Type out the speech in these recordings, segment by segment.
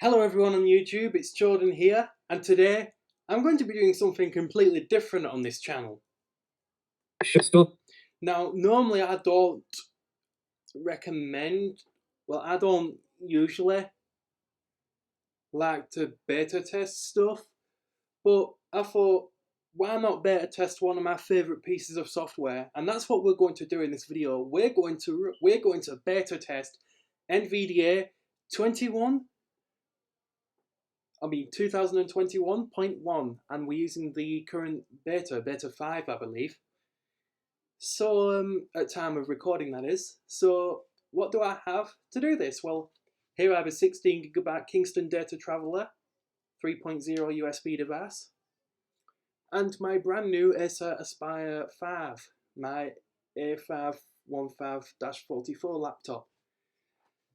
Hello everyone on YouTube, it's Jordan here, and today I'm going to be doing something completely different on this channel. Stop. Now, normally I don't I don't usually like to beta test stuff, but I thought, why not beta test one of my favourite pieces of software? And that's what we're going to do in this video. We're going to beta test NVDA 2021.1, and we're using the current beta 5, I believe. So, at time of recording, that is. So, what do I have to do this? Well, here I have a 16GB Kingston Data Traveler 3.0 USB device, and my brand new Acer Aspire 5, my A515-44 laptop.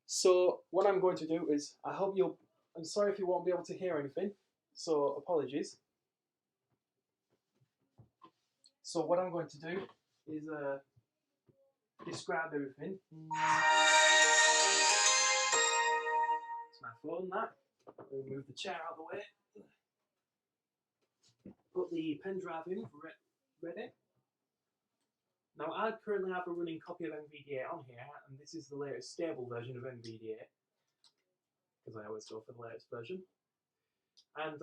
So, what I'm going to do is, I'm sorry if you won't be able to hear anything, so apologies. So what I'm going to do is describe everything. It's my phone, that. I'll move the chair out of the way. Put the pen drive in, ready. Now I currently have a running copy of NVDA on here, and this is the latest stable version of NVDA, because I always go for the latest version. And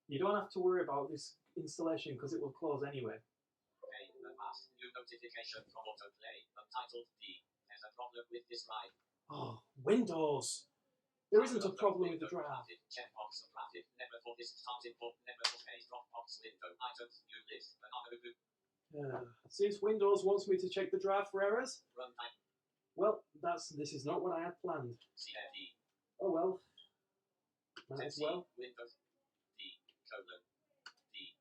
you don't have to worry about this installation because it will close anyway. Okay, the last new notification from autoplay, untitled D. There's a problem with this line. Oh, Windows! There isn't a problem with the drive. Checkbox suppressed. Never for this starting point, never for space, Dropbox window, items, new list, banana review. Since Windows wants me to check the drive for errors, Runtime. well, this is not what I had planned. CFD. Oh well. Might as well. Windows. D. Colon. D.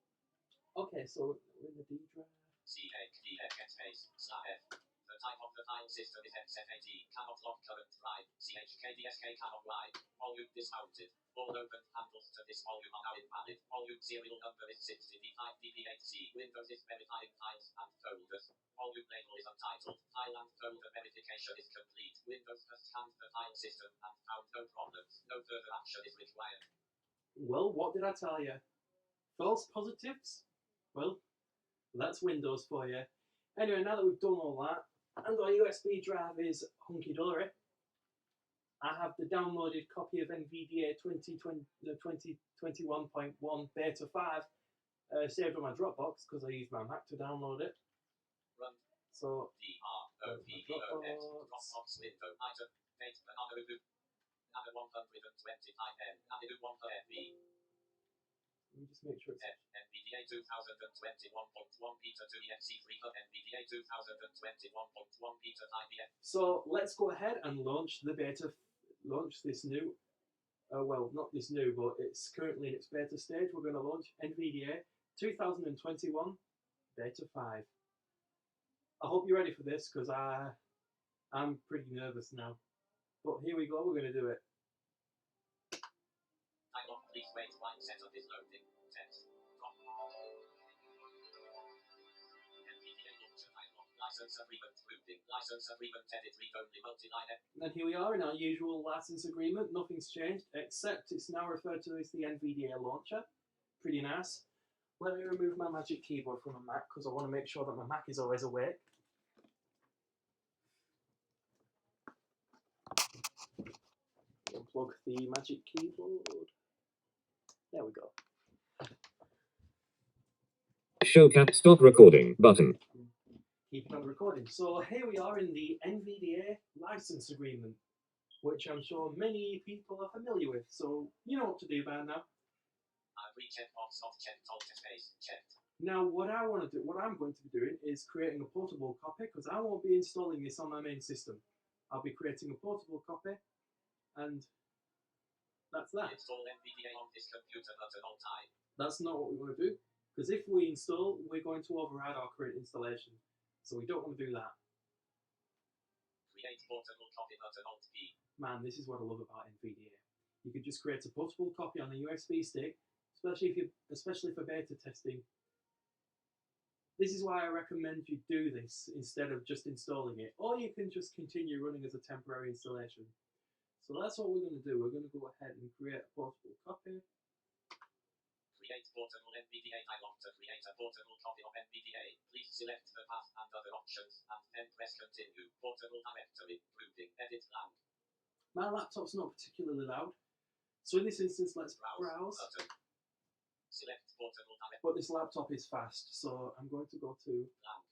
Okay, so we're in the D drive. CHD space /F. The type of the file system is XFAT. Cannot lock current drive. CHKDSK cannot write. Volume dismounted. All open handles to this volume are now invalid. Volume serial number is 6DD5DB8C. Windows is verifying files and folders. Volume label is untitled. File and folder verification is complete. Windows has scanned the file system and found no problems. No further action is required. Well, what did I tell you? False positives? Well, that's Windows for you. Anyway, now that we've done all that, and our USB drive is hunky-dory, I have the downloaded copy of NVDA 2021.1 Beta 5 saved on my Dropbox because I used my Mac to download it. Run. So, DROPBOX. Dropbox window. Item. Date. Banana review. Nano 125N. Nano 100V. Let me just make sure it's... NVDA 2021.1 Beta 2 EXE 3 for NVDA 2021.1 Beta 5 EXE. So let's go ahead and launch this new, well, not this new, but it's currently in its beta stage. We're going to launch NVDA 2021 Beta 5. I hope you're ready for this because I'm pretty nervous now. But here we go, we're going to do it. Please wait while setup is loading. Text. NVDA launcher dialog. License agreement routing. License agreement edit read only multi-line. And here we are in our usual license agreement. Nothing's changed except it's now referred to as the NVDA launcher. Pretty nice. Let me remove my magic keyboard from my Mac because I want to make sure that my Mac is always awake. Unplug the magic keyboard. There we go. Show cap stop recording button. Keep it on recording. So here we are in the NVDA license agreement, which I'm sure many people are familiar with. So you know what to do by now. Checkbox off checked alt space checked. Now what I'm going to be doing is creating a portable copy because I won't be installing this on my main system. I'll be creating a portable copy, and that's that. Install NVDA on this computer at all time. That's not what we want to do, because if we install, we're going to override our current installation. So we don't want to do that. Create portable copy at alt P. Man, this is what I love about NVDA. You can just create a portable copy on a USB stick, especially for beta testing. This is why I recommend you do this instead of just installing it, or you can just continue running as a temporary installation. So that's what we're going to do. We're going to go ahead and create a portable copy. Create portable NVDA dialog. To create a portable copy of NVDA, please select the path and other options, and then press continue. Portable directory, grouping, edit blank. My laptop's not particularly loud, so in this instance, let's browse. Button. Select portable directory. But this laptop is fast, so I'm going to go to Blank.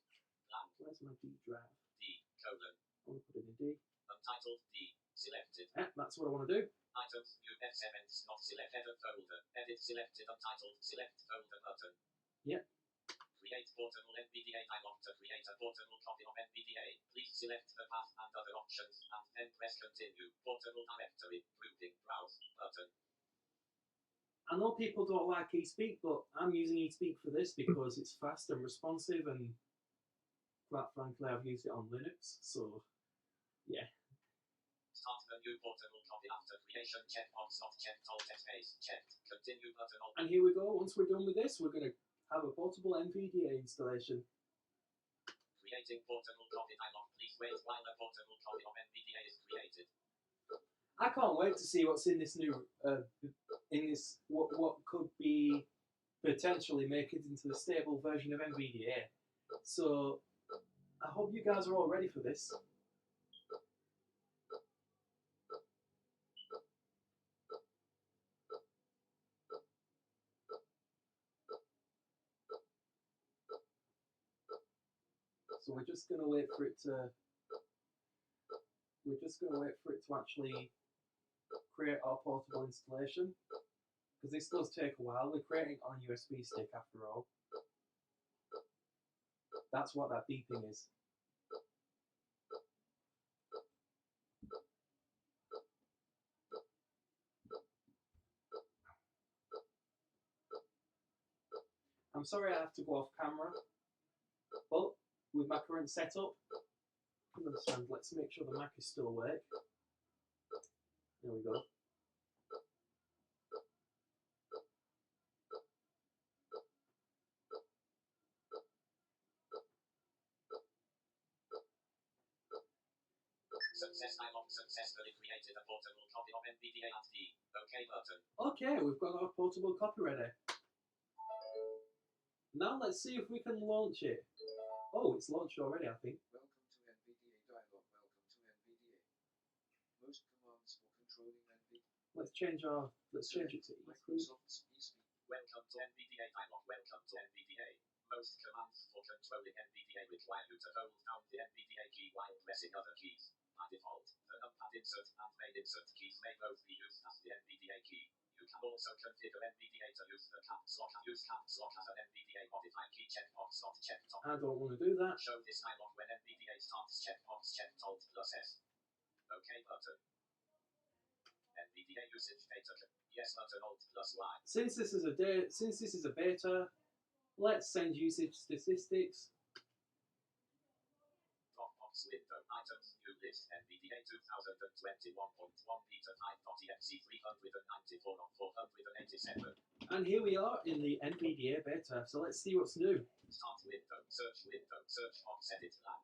Blank. where's my D drive? D. Colon. I want to put it in D. Untitled D. Selected. Yeah, that's what I want to do. Items. New F7. Not select edit folder. Edit selected. Untitled. Select folder button. Yep. Create portable NVDA dialog. To create a portable copy of NVDA, please select the path and other options, and then press continue. Portable directory, grouping, browse button. I know people don't like eSpeak, but I'm using eSpeak for this because it's fast and responsive, and quite frankly, I've used it on Linux, so yeah. Start the new portable copy after creation. Checkbox not checked. Alt space checked. Continue button. And here we go. Once we're done with this, we're going to have a portable NVDA installation. Creating portable copy dialog. Please wait while a portable copy of NVDA is created. I can't wait to see what's in this new, what could be potentially make it into the stable version of NVDA. So I hope you guys are all ready for this. So we're just going to wait for it to. We're just going to wait for it to actually create our portable installation, because this does take a while. We're creating it on a USB stick after all. That's what that beeping is. I'm sorry I have to go off camera, but with my current setup, you understand, let's make sure the Mac is still awake. There we go. Success dialog. Successfully created a portable copy of NVDA at the OK button. Okay, we've got our portable copy ready. Now let's see if we can launch it. Oh, it's launched already, I think. Welcome to NVDA dialog. Welcome to NVDA. Most commands for controlling NVDA. Let's change it to eSpeak. Microsoft's eSpeak. Welcome to NVDA dialog. Welcome to NVDA. Most commands for controlling NVDA require you to hold down the NVDA key while pressing other keys. By default, the numpad insert and main insert keys may both be used as the NVDA key. You can also configure NVDA to use the caps lock and use caps lock as an NVDA modified key. Checkbox not checked. I don't want to do that. Show this dialog when NVDA starts. Checkbox checked. Alt plus S. OK button. NVDA usage data. Yes button. Alt plus Y. Since this is a beta, let's send usage statistics. Dropbox window items new list NVDA 2021.1 beta 5.exe 394 of 487. And here we are in the NVDA beta. So let's see what's new. Start window, search box edit blank.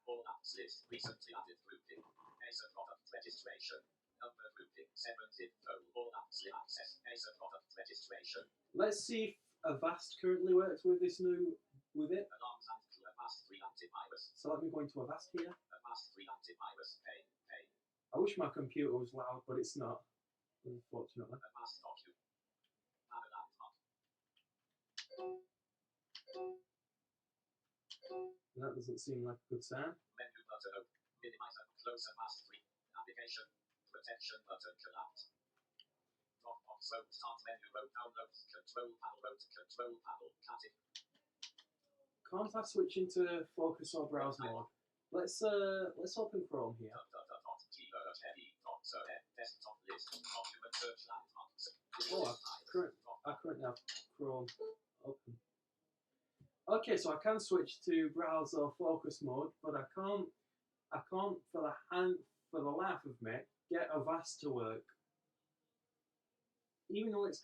All apps list recently added grouping. Acer product registration. Number grouping 7-zip phone. All apps access. Acer product registration. Let's see if Avast currently works with this new with it. Alarms and Avast free antivirus. So let me go into Avast here. Avast free antivirus. Pain. I wish my computer was loud, but it's not, unfortunately. Avast docu. Landmark. That doesn't seem like a good sign. Menu button open. Minimize and close Avast free. Navigation. Protection button collapse. Dropbox row. Start menu row. Downloads. Control panel. Category. Can't I switch into focus or browse mode? Let's open Chrome here. Desktop list. Document search landmarks. Oh, I currently have Chrome open. Okay, so I can switch to browse or focus mode, but I can't for the life of me get Avast to work. Even though it's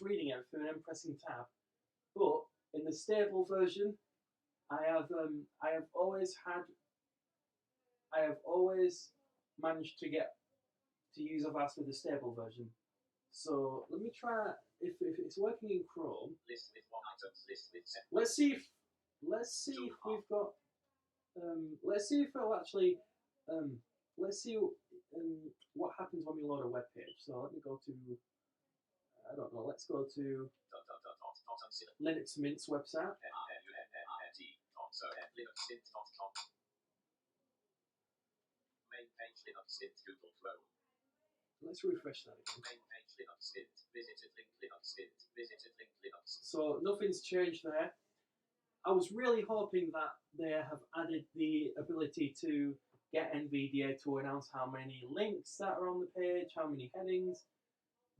reading everything and I'm pressing tab, but in the stable version, I have always managed to get to use Avast with the stable version. So let me try if it's working in Chrome. List with 1 items. List with 7. Let's see if we've got let's see if it'll actually let's see what happens when we load a web page. So let me go to I don't know. Let's go to Linux Mint's website. linuxmint.com. Main page Linux Mint Google Chrome. Let's refresh that again. Main page Linux Mint. Visited link Linux Mint. Visited link Linux. So nothing's changed there. I was really hoping that they have added the ability to get NVDA to announce how many links that are on the page, how many headings.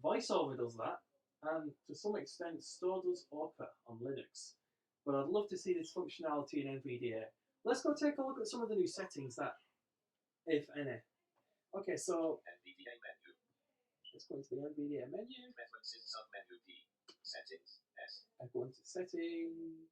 VoiceOver does that, and to some extent, so does Opera on Linux. But I'd love to see this functionality in NVDA. Let's go take a look at some of the new settings that, if any. Okay, so NVDA menu. let's go into the NVDA menu. Preferences submenu P. Settings S. I go into settings.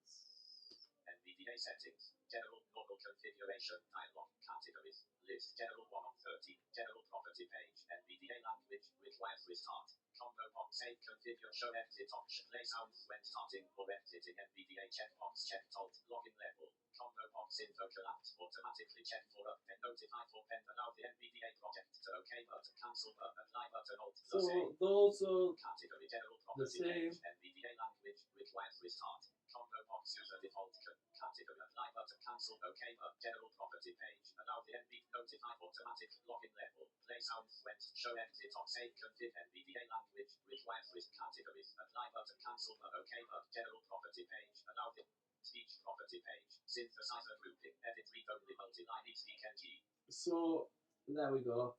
NVDA settings. General normal configuration dialog. Categories. List. General 1 of 30. General property page. NVDA language. Requires restart. Combo box. Save configure. Show exit option. Play sounds when starting or exiting. NVDA checkbox. Checked alt. Login level. Combo box. Info collapse. Automatically check for update. Notify for pen. Allow the NVDA project to OK button. Cancel button. Apply button. Alt. So those are Category general the property same. page. NVDA language. Requires restart. Combo box user default category apply button cancel OK button general property page allow the NVDA notify automatic login level play sounds when show exit on save config NVDA language requires risk categories apply button cancel button OK button general property page allow the speech property page synthesizer grouping edit read only multi-line speak NG. So there we go.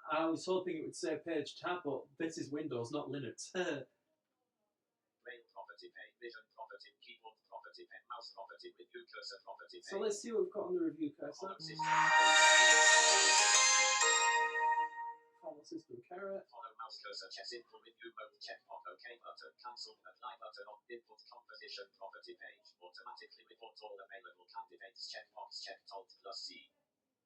I was hoping it would say page tab, but this is Windows, not Linux. Rail property page, vision property, keyboard property page, mouse property, review cursor property page. So let's see what we've got on the review cursor. Follow system carrot. Follow mouse cursor check simple review mode checkbox OK button cancel apply button on input composition property page automatically report all available candidates checkbox checked alt plus C.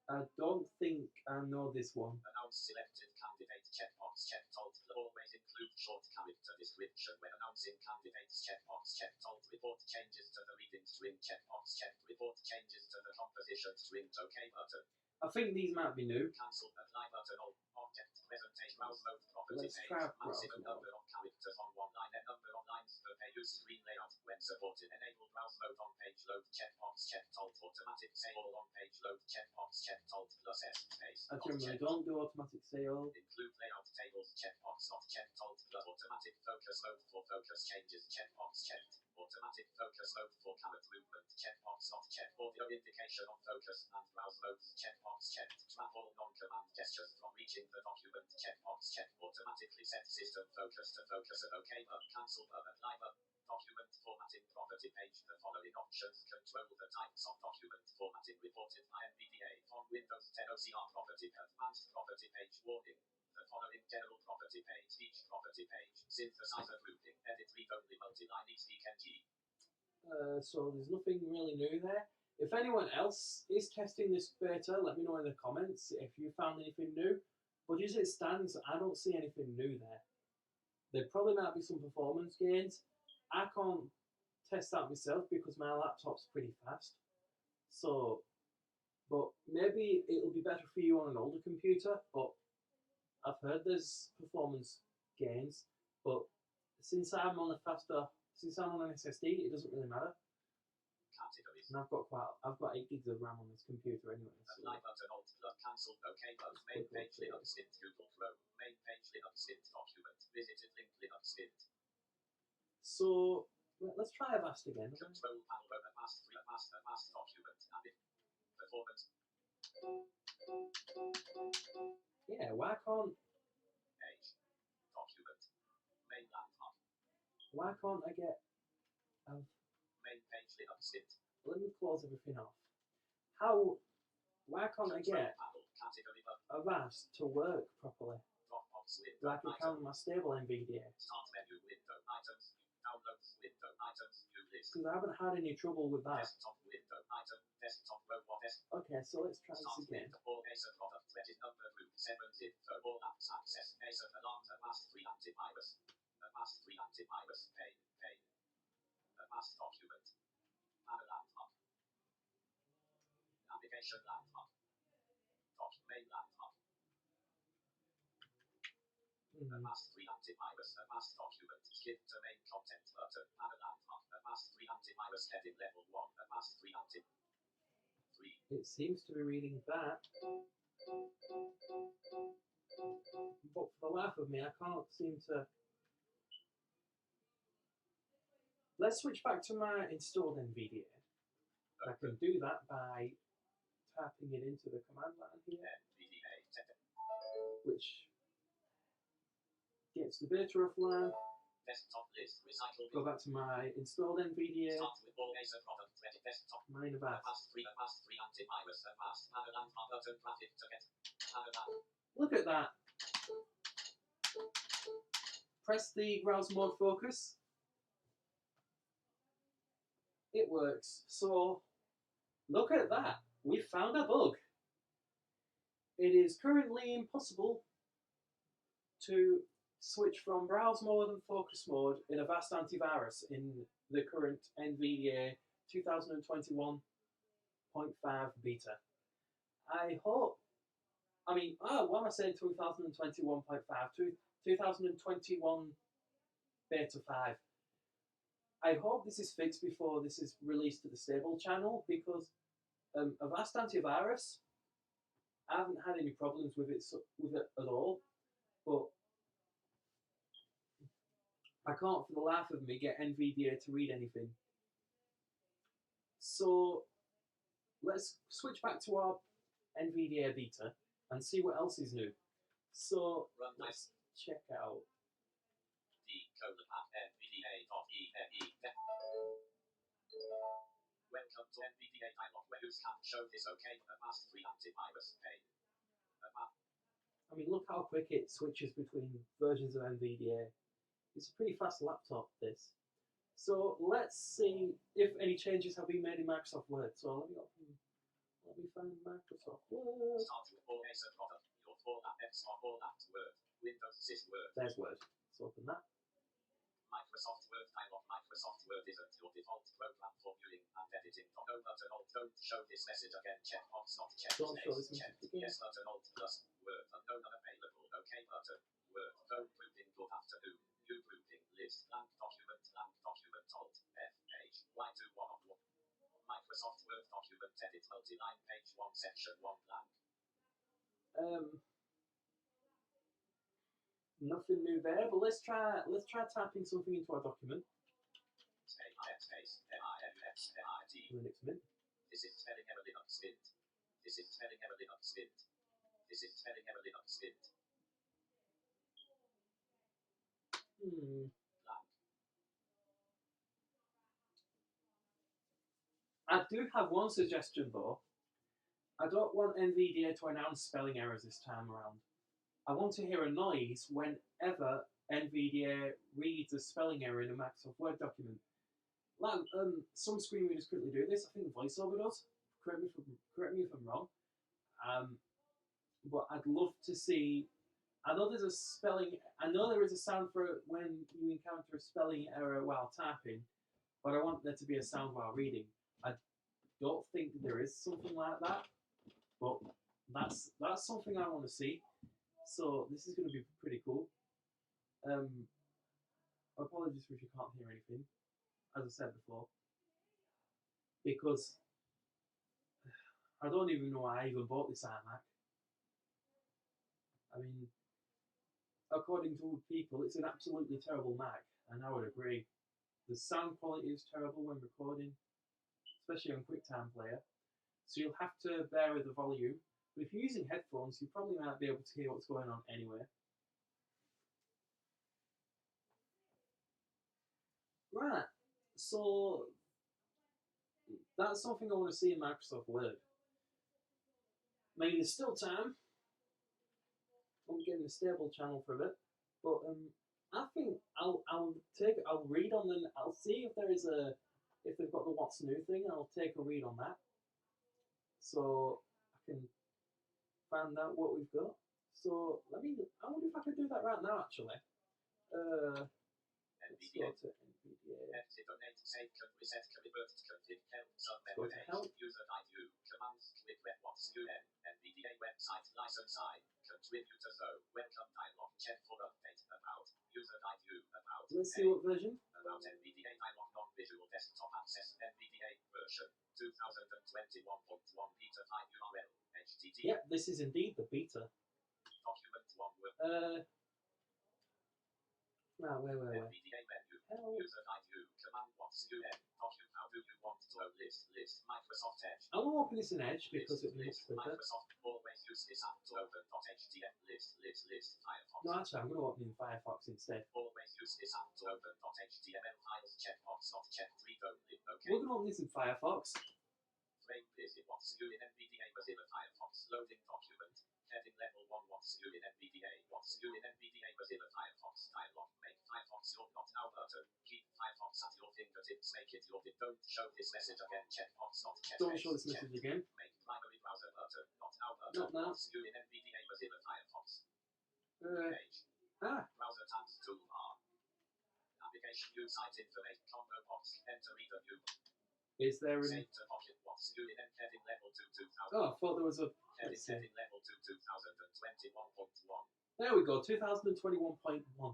I don't think I know this one. Announce selected candidate checkbox checked alt always include short character description when announcing candidates checkbox checked alt report changes to the reading string checkbox checked report changes to the composition string OK button. I think these might be new. Cancel apply button on object presentation mouse mode property Let's page try maximum browse number of characters on one line and number of lines per page use screen layout when supported enable browse mode on page load checkbox checked alt automatic say all on page load checkbox checked alt plus S space I generally don't do automatic sale. include layout tables checkbox not checked alt plus automatic focus mode for focus changes checkbox checked automatic focus mode for camera movement checkbox not checked audio indication on focus and browse modes checkbox checked trap all non-command gestures from reaching the document checkbox checked automatically set system focus to focus at OK button cancel button apply button document formatting property page the following options control the types of document formatting reported by NVDA on Windows 10 OCR property advanced property page warning the following general property page speech property page synthesizer grouping edit read only multi-line speak NG. So there's nothing really new there. If anyone else is testing this beta, let me know in the comments if you found anything new. But as it stands, I don't see anything new there. There probably might be some performance gains. I can't test that myself because my laptop's pretty fast. So, but maybe it'll be better for you on an older computer. But I've heard there's performance gains. But since I'm on an SSD, it doesn't really matter. Categories. And I've got 8 gigs of RAM on this computer anyway. So. Apply button alt plus cancel OK button main page Linux Mint Google Chrome main page Linux Mint document visited link Linux Mint. So let's try Avast again. Control panel Avast document and performance. Yeah, why can't Page document main landmark. Why can't I get? Main page Linux Mint. Let me close everything off. Why can't I get Avast to work properly? Dropbox window. Like I can on my stable NVDA. Start menu window items. Downloads window items. New list. because I haven't had any trouble with that. Desktop window item. Desktop robot desktop. Okay, so let's try Start this again. window. All Acer product. Legit number group 7 zip. For all apps access. Acer alarms. Advanced free antivirus. Advanced free antivirus. Pane. Advanced document. Panel laptop. Application laptop. Main laptop. Advanced free antivirus. Advanced document. Skip to main content button. Panel laptop. Advanced free antivirus heading level 1. Advanced free anti. 3. It seems to be reading that. But for the life of me, I can't seem to. Let's switch back to my installed NVDA. I can do that by tapping it into the command line here, NVDA. which gets the beta offline. Desktop list. Recycle. Go back to my installed NVDA, Start with all Acer product. Ready. Desktop. mine about. Advanced free antivirus. Advanced panel laptop button. Graphic to get. Panel laptop. Look at that. Press the browse mode focus. It works. So look at that. We found a bug. It is currently impossible to switch from browse mode and focus mode in Avast AntiVirus in the current NVDA 2021.5 beta. I hope, what am I saying 2021.5? 2021 beta 5. I hope this is fixed before this is released to the stable channel, because Avast AntiVirus, I haven't had any problems with it at all, but I can't for the life of me get NVDA to read anything. So let's switch back to our NVDA beta and see what else is new. So let's check out. Decode the path NVDA.exe. Welcome to NVDA dialog where you can show this OK. Advanced free antivirus pane. I mean, look how quick it switches between versions of NVDA. It's a pretty fast laptop, this. So let's see if any changes have been made in Microsoft Word. So let me find Microsoft Word. Start with all Acer product. Your format X or format Word. Windows sys Word. There's Word. Let's open that. Microsoft Word dialog. Microsoft Word isn't your default program for viewing and editing. No button alt. Don't show this message again. Check box not checked. Don't show this message again. Yes button alt plus Word. Unknown unavailable. OK button. Word. Don't grouping. Good afternoon. New grouping list. Blank document. Alt. F page. Y2 1 of 1. Microsoft Word document edit multi-line page 1 section 1 blank. Nothing new there, but let's try typing something into our document. Space MINXMIT. Linux Mint. This is spelling error Linux Mint. This is spelling error Linux Mint. This is spelling error Linux Mint. Hmm. Blank. I do have one suggestion though. I don't want NVDA to announce spelling errors this time around. I want to hear a noise whenever NVDA reads a spelling error in a Microsoft Word document. Like, some screen readers currently do this. I think VoiceOver does. Correct me if I'm wrong. But I'd love to see. I know there is a sound for when you encounter a spelling error while typing, but I want there to be a sound while reading. I don't think there is something like that, but that's something I want to see. So this is going to be pretty cool. Apologies if you can't hear anything, as I said before, because I don't even know why I even bought this iMac. I mean, according to people, it's an absolutely terrible Mac, and I would agree. The sound quality is terrible when recording, especially on QuickTime Player, so you'll have to bear with the volume. But if you're using headphones, you probably might be able to hear what's going on anyway. Right, so that's something I want to see in Microsoft Word. I mean, there's still time. I'm getting a stable channel for a bit, but I think I'll read on them. I'll see if there is a if they've got the what's new thing, I'll take a read on that. So I can find out what we've got. So I wonder if I could do that right now actually. Let's go to NVDA. Save, reset, convert, config, help, Go to help. user ID, commands, click web, what's new, NVDA website, license I, contributor though, welcome dialog, check for update, about, user ID, about. Let's see what version. About NVDA dialog, non-visual desktop access, NVDA version 2021.1 beta 5 URL, HTTP. Yep, this is indeed the beta. Document 1 word. Now, where? NVDA menu. Help. User ID, command what's new, document, how do you want to list, Microsoft Edge. I will open this in Edge because it'll be much quicker. Microsoft always use this app to open .html list, Firefox. No, actually, I'm going to open in Firefox instead. Always use this app to open .html files, checkbox not checked, read only, okay. We're going to open this in Firefox. Frame visit what's new in NVDA Mozilla Firefox, loading document, heading level 1 what's new in NVDA Mozilla Firefox, dialog, make Firefox your not now button, keep Firefox at your fingertips, make it your don't show this message again, checkbox not checked. Don't show this message again. Make primary browser button, not now button, Not now. what's new in NVDA Mozilla Firefox. Page. Ah, Browser tabs toolbar. Application view site information combo box. Enter reader view. is there an... Save to pocket what's new in heading level 2 2000. Oh, I thought there was a... Let's see. Heading level 2 2021.1. There we go, 2021.1.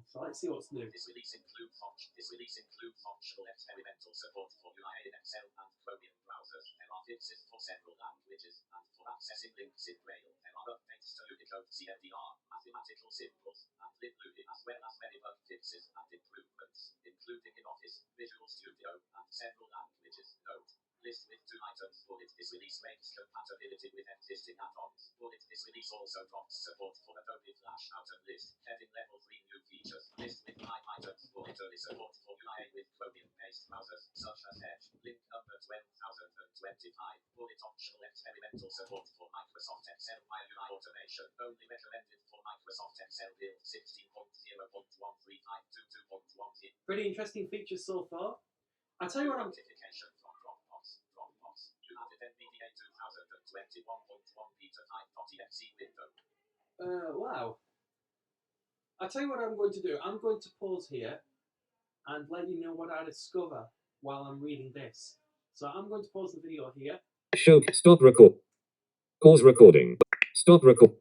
So let's see what's new. This release includes functional experimental support for UI in Excel and Chromium browsers. There are fixes for several languages, and for accessing links in Braille, there are updates to Unicode CLDR, mathematical symbols, and LibLuhi, as well as many bug fixes and improvements, including in Office, Visual Studio, and several languages. Note. List with 2 items. Bullet. This release makes compatibility with existing add-ons. Bullet. This release also drops support for Adobe Flash out of list. Heading level 3 new features. List with 5 items. Bullet. Early support for UI with Chromium-based browsers such as Edge. Link number 12,025. Bullet. Optional experimental support for Microsoft Excel via UI automation. Only recommended for Microsoft Excel build 16.0.13522.10. Pretty interesting features so far. I'll tell you what I'm... Notification from Dropbox. You added NVDA 2021.1 beta 5.exe window. Wow. I'll tell you what I'm going to do. I'm going to pause here and let you know what I discover while I'm reading this. So I'm going to pause the video here. Show. Stop record. Pause recording. Stop record.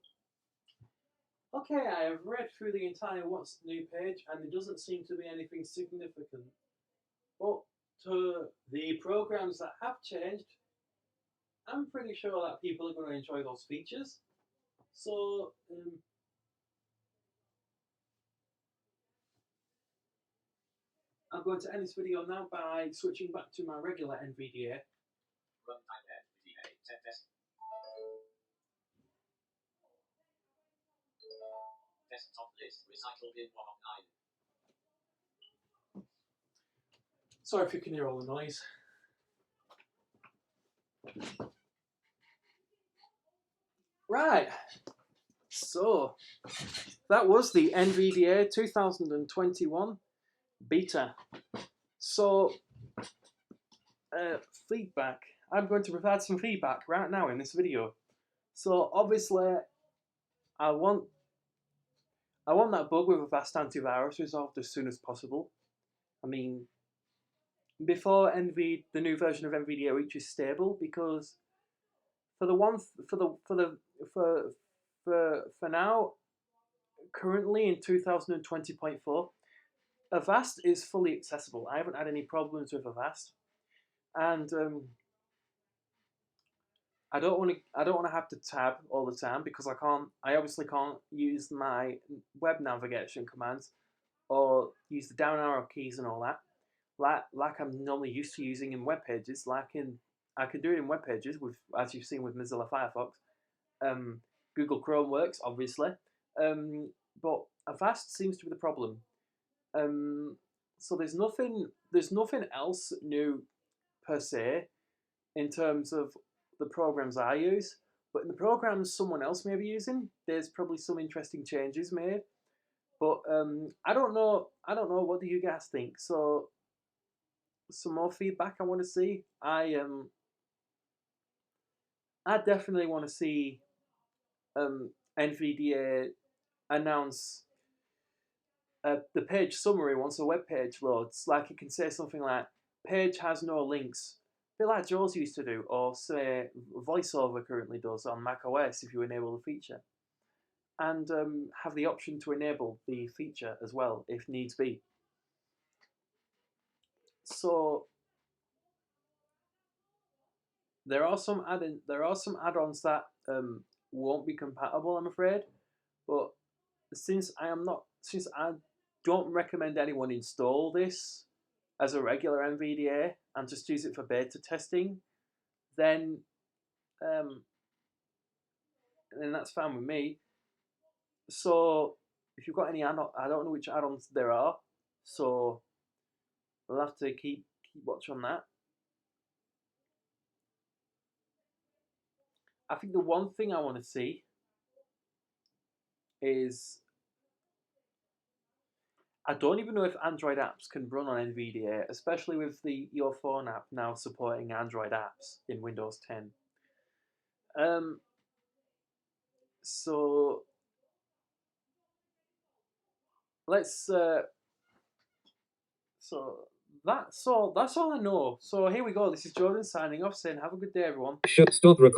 Okay, I have read through the entire What's New page and there doesn't seem to be anything significant. But to the programs that have changed, I'm pretty sure that people are going to enjoy those features. So, I'm going to end this video now by switching back to my regular NVDA. Runtime NVDA. Desktop list. Recycle bin 1 of 9. Sorry if you can hear all the noise. Right, so that was the NVDA 2021 beta. So, feedback. I'm going to provide some feedback right now in this video. So obviously, I want that bug with Avast AntiVirus resolved as soon as possible. I mean, before the new version of NVDA reaches stable, because for now, currently in 2020.4, Avast is fully accessible. I haven't had any problems with Avast, and I don't want to have to tab all the time because I obviously can't use my web navigation commands or use the down arrow keys and all that like I'm normally used to using in web pages. I can do it in web pages with, as you've seen with Mozilla Firefox. Google Chrome works obviously, but Avast seems to be the problem. So there's nothing else new per se in terms of the programs I use, but in the programs someone else may be using, there's probably some interesting changes made. But I don't know. What do you guys think? So some more feedback I want to see. I definitely want to see NVDA announce the page summary once a web page loads. Like it can say something like, "Page has no links," a bit like Jaws used to do, or say VoiceOver currently does on macOS if you enable the feature, and have the option to enable the feature as well if needs be. So there are some add-ons that won't be compatible, I'm afraid. But since I don't recommend anyone install this as a regular NVDA and just use it for beta testing, then that's fine with me. So if you've got any I don't know which add-ons there are, so we'll have to keep watch on that. I think the one thing I want to see is, I don't even know if Android apps can run on NVDA, especially with Your Phone app now supporting Android apps in Windows 10. So let's so that's all I know. So here we go. This is Jordan signing off, saying have a good day, everyone. Stop recording.